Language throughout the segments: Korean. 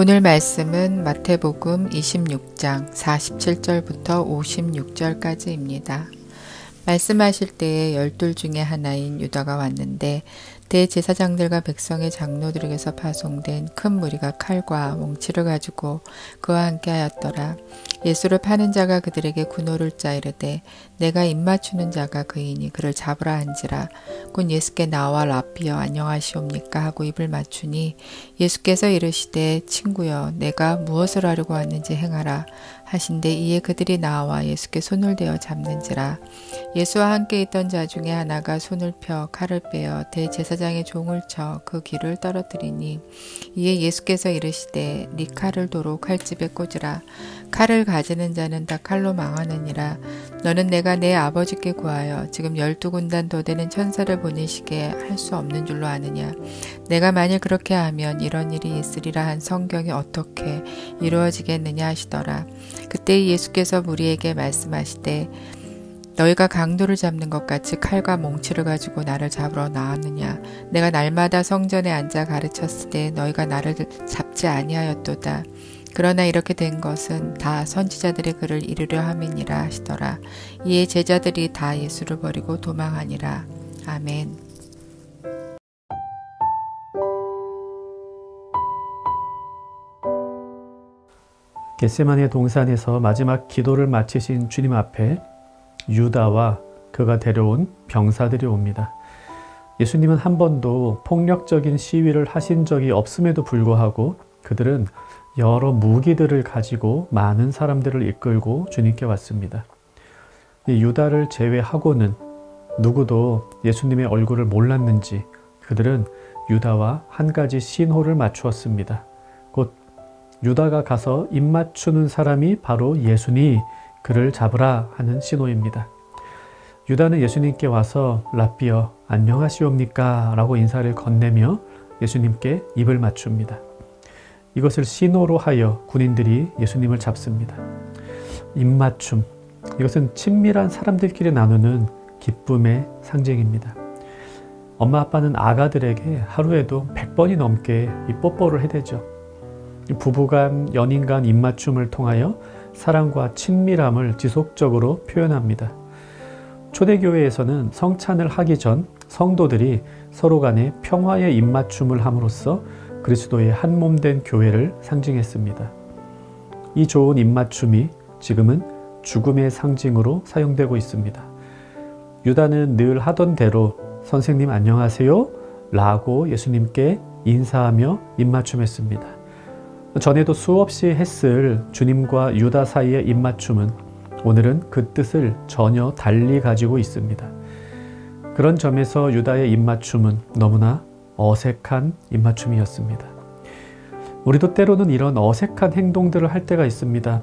오늘 말씀은 마태복음 26장 47절부터 56절까지입니다. 말씀하실 때에 12 중에 하나인 유다가 왔는데 대제사장들과 백성의 장로들에게서 파송된 큰 무리가 칼과 몽치를 가지고 그와 함께 하였더라. 예수를 파는 자가 그들에게 군호를 짜이르되 내가 입맞추는 자가 그이니 그를 잡으라 한지라. 곧 예수께 나와 랍비여 안녕하시옵니까 하고 입을 맞추니 예수께서 이르시되 친구여 내가 무엇을 하려고 왔는지 행하라 하신대 이에 그들이 나와 예수께 손을 대어 잡는지라. 예수와 함께 있던 자 중에 하나가 손을 펴 칼을 빼어 대제사장의 종을 쳐 그 귀를 떨어뜨리니 이에 예수께서 이르시되 네 칼을 도로 칼집에 꽂으라. 칼을 가지는 자는 다 칼로 망하느니라. 너는 내가 내 아버지께 구하여 지금 12군단 더 되는 천사를 보내시게 할 수 없는 줄로 아느냐. 내가 만일 그렇게 하면 이런 일이 있으리라 한 성경이 어떻게 이루어지겠느냐 하시더라. 그때 예수께서 무리에게 말씀하시되 너희가 강도를 잡는 것 같이 칼과 몽치를 가지고 나를 잡으러 나왔느냐. 내가 날마다 성전에 앉아 가르쳤으되 너희가 나를 잡지 아니하였도다. 그러나 이렇게 된 것은 다 선지자들의 글을 이루려 함이니라 하시더라. 이에 제자들이 다 예수를 버리고 도망하니라. 아멘. 겟세마네 동산에서 마지막 기도를 마치신 주님 앞에 유다와 그가 데려온 병사들이 옵니다. 예수님은 한 번도 폭력적인 시위를 하신 적이 없음에도 불구하고 그들은 여러 무기들을 가지고 많은 사람들을 이끌고 주님께 왔습니다. 이 유다를 제외하고는 누구도 예수님의 얼굴을 몰랐는지 그들은 유다와 한 가지 신호를 맞추었습니다. 곧 유다가 가서 입맞추는 사람이 바로 예수니 그를 잡으라 하는 신호입니다. 유다는 예수님께 와서 랍비여 안녕하시옵니까 라고 인사를 건네며 예수님께 입을 맞춥니다. 이것을 신호로 하여 군인들이 예수님을 잡습니다. 입맞춤, 이것은 친밀한 사람들끼리 나누는 기쁨의 상징입니다. 엄마 아빠는 아가들에게 하루에도 100번이 넘게 이 뽀뽀를 해대죠. 부부간, 연인간 입맞춤을 통하여 사랑과 친밀함을 지속적으로 표현합니다. 초대교회에서는 성찬을 하기 전 성도들이 서로 간에 평화의 입맞춤을 함으로써 그리스도의 한 몸 된 교회를 상징했습니다. 이 좋은 입맞춤이 지금은 죽음의 상징으로 사용되고 있습니다. 유다는 늘 하던 대로 선생님 안녕하세요 라고 예수님께 인사하며 입맞춤했습니다. 전에도 수없이 했을 주님과 유다 사이의 입맞춤은 오늘은 그 뜻을 전혀 달리 가지고 있습니다. 그런 점에서 유다의 입맞춤은 너무나 어색한 입맞춤이었습니다. 우리도 때로는 이런 어색한 행동들을 할 때가 있습니다.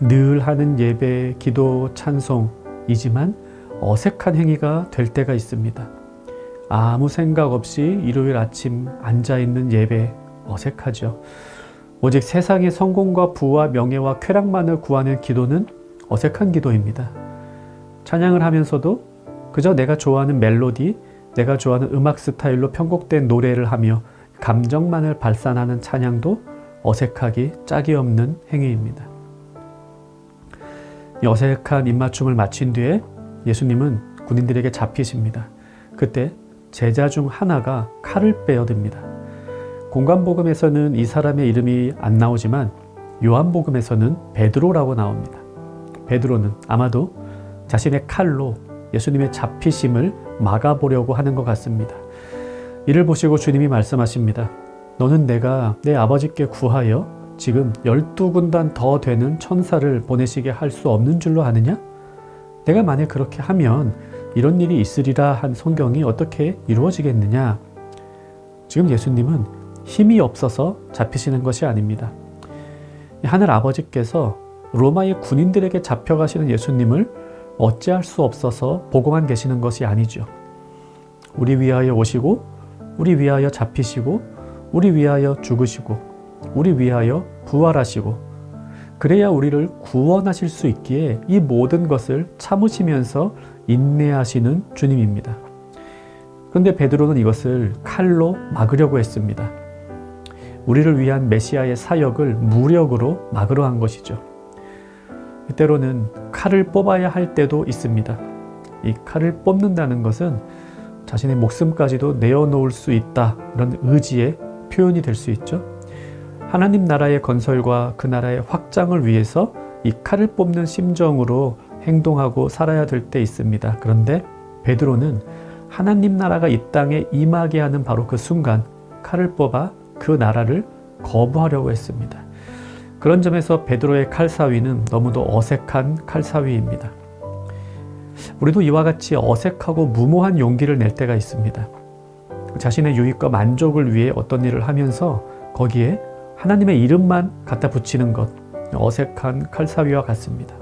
늘 하는 예배, 기도, 찬송이지만 어색한 행위가 될 때가 있습니다. 아무 생각 없이 일요일 아침 앉아있는 예배 어색하죠. 오직 세상의 성공과 부와 명예와 쾌락만을 구하는 기도는 어색한 기도입니다. 찬양을 하면서도 그저 내가 좋아하는 멜로디, 내가 좋아하는 음악 스타일로 편곡된 노래를 하며 감정만을 발산하는 찬양도 어색하기 짝이 없는 행위입니다. 이 어색한 입맞춤을 마친 뒤에 예수님은 군인들에게 잡히십니다. 그때 제자 중 하나가 칼을 빼어듭니다. 공관복음에서는 이 사람의 이름이 안 나오지만 요한복음에서는 베드로라고 나옵니다. 베드로는 아마도 자신의 칼로 예수님의 잡히심을 막아보려고 하는 것 같습니다. 이를 보시고 주님이 말씀하십니다. 너는 내가 내 아버지께 구하여 지금 12군단 더 되는 천사를 보내시게 할 수 없는 줄로 아느냐? 내가 만약 그렇게 하면 이런 일이 있으리라 한 성경이 어떻게 이루어지겠느냐? 지금 예수님은 힘이 없어서 잡히시는 것이 아닙니다. 하늘 아버지께서 로마의 군인들에게 잡혀가시는 예수님을 어찌할 수 없어서 보고만 계시는 것이 아니죠. 우리 위하여 오시고 우리 위하여 잡히시고 우리 위하여 죽으시고 우리 위하여 부활하시고 그래야 우리를 구원하실 수 있기에 이 모든 것을 참으시면서 인내하시는 주님입니다. 그런데 베드로는 이것을 칼로 막으려고 했습니다. 우리를 위한 메시아의 사역을 무력으로 막으려 한 것이죠. 때로는 칼을 뽑아야 할 때도 있습니다. 이 칼을 뽑는다는 것은 자신의 목숨까지도 내어놓을 수 있다, 이런 의지의 표현이 될 수 있죠. 하나님 나라의 건설과 그 나라의 확장을 위해서 이 칼을 뽑는 심정으로 행동하고 살아야 될 때 있습니다. 그런데 베드로는 하나님 나라가 이 땅에 임하게 하는 바로 그 순간 칼을 뽑아 그 나라를 거부하려고 했습니다. 그런 점에서 베드로의 칼사위는 너무도 어색한 칼사위입니다. 우리도 이와 같이 어색하고 무모한 용기를 낼 때가 있습니다. 자신의 유익과 만족을 위해 어떤 일을 하면서 거기에 하나님의 이름만 갖다 붙이는 것, 어색한 칼사위와 같습니다.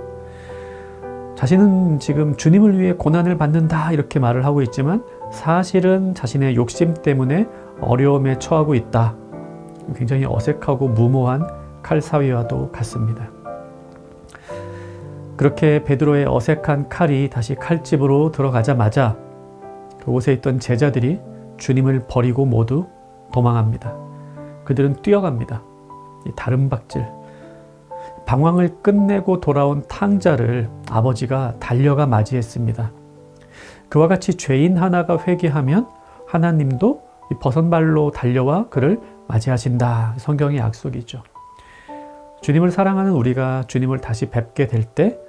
자신은 지금 주님을 위해 고난을 받는다 이렇게 말을 하고 있지만 사실은 자신의 욕심 때문에 어려움에 처하고 있다. 굉장히 어색하고 무모한 칼사위와도 같습니다. 그렇게 베드로의 어색한 칼이 다시 칼집으로 들어가자마자 그곳에 있던 제자들이 주님을 버리고 모두 도망합니다. 그들은 뛰어갑니다. 이 다름박질, 방황을 끝내고 돌아온 탕자를 아버지가 달려가 맞이했습니다. 그와 같이 죄인 하나가 회개하면 하나님도 이 버선발로 달려와 그를 맞이하신다. 성경의 약속이죠. 주님을 사랑하는 우리가 주님을 다시 뵙게 될 때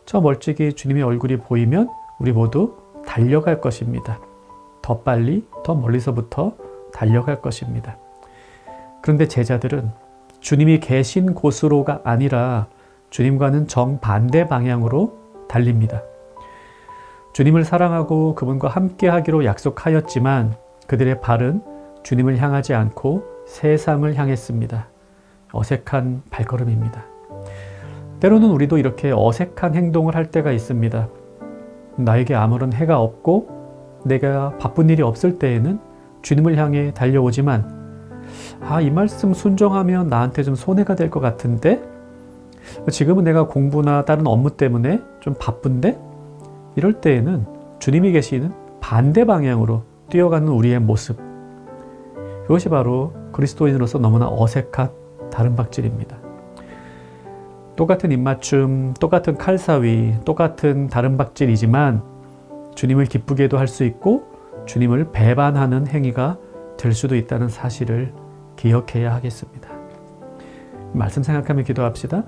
저 멀찍이 주님의 얼굴이 보이면 우리 모두 달려갈 것입니다. 더 빨리, 더 멀리서부터 달려갈 것입니다. 그런데 제자들은 주님이 계신 곳으로가 아니라 주님과는 정반대 방향으로 달립니다. 주님을 사랑하고 그분과 함께하기로 약속하였지만 그들의 발은 주님을 향하지 않고 세상을 향했습니다. 어색한 발걸음입니다. 때로는 우리도 이렇게 어색한 행동을 할 때가 있습니다. 나에게 아무런 해가 없고 내가 바쁜 일이 없을 때에는 주님을 향해 달려오지만 이 말씀 순종하면 나한테 좀 손해가 될 것 같은데 지금은 내가 공부나 다른 업무 때문에 좀 바쁜데 이럴 때에는 주님이 계시는 반대 방향으로 뛰어가는 우리의 모습, 그것이 바로 그리스도인으로서 너무나 어색한 다름박질입니다. 똑같은 입맞춤, 똑같은 칼사위, 똑같은 다름박질이지만 주님을 기쁘게도 할 수 있고 주님을 배반하는 행위가 될 수도 있다는 사실을 기억해야 하겠습니다. 말씀 생각하며 기도합시다.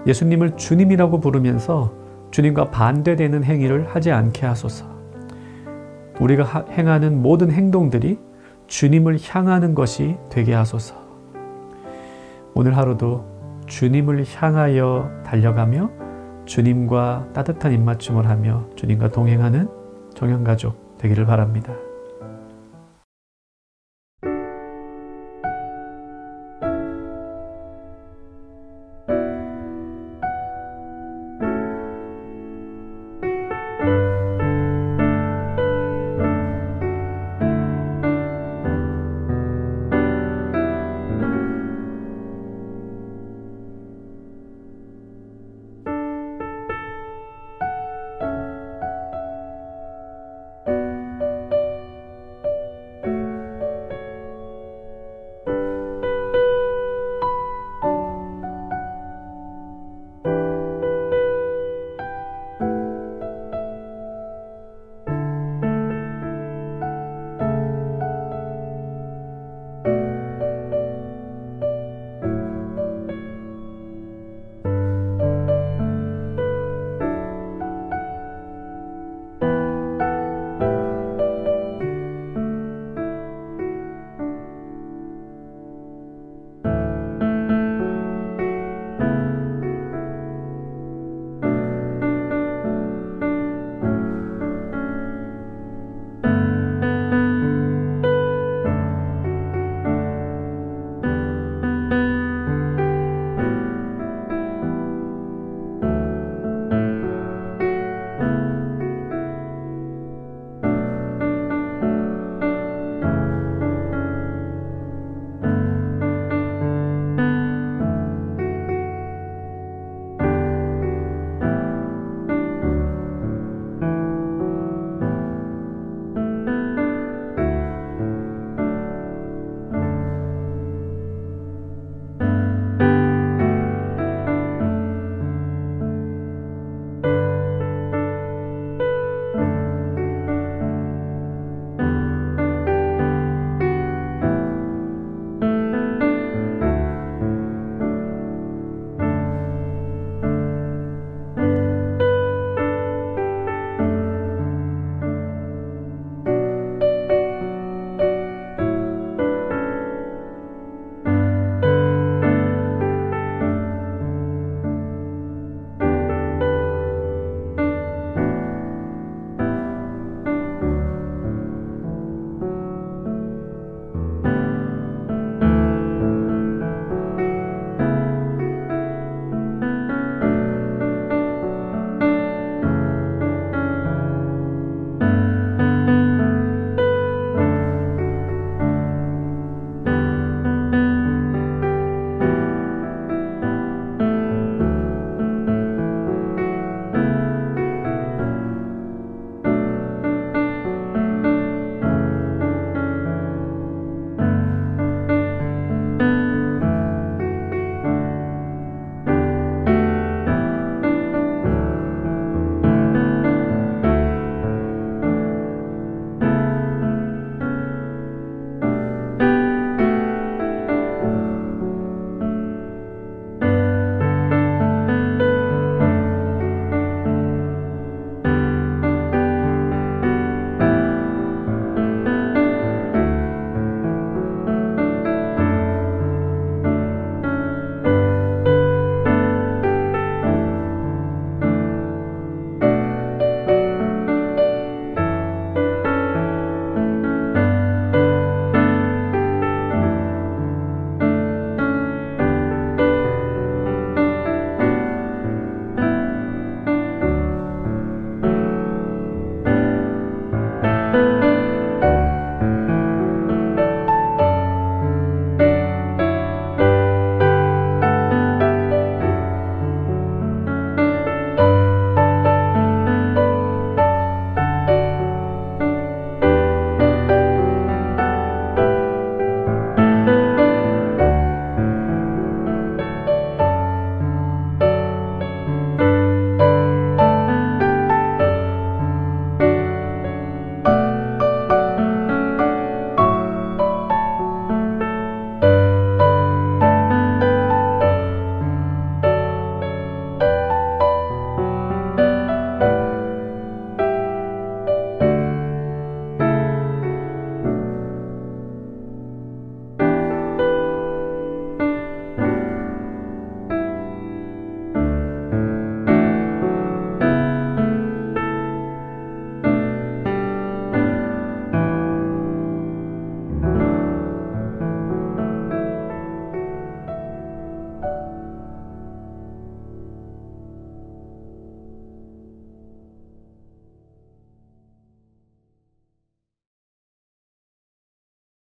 예수님을 주님이라고 부르면서 주님과 반대되는 행위를 하지 않게 하소서. 우리가 행하는 모든 행동들이 주님을 향하는 것이 되게 하소서. 오늘 하루도 주님을 향하여 달려가며 주님과 따뜻한 입맞춤을 하며 주님과 동행하는 종양가족 되기를 바랍니다.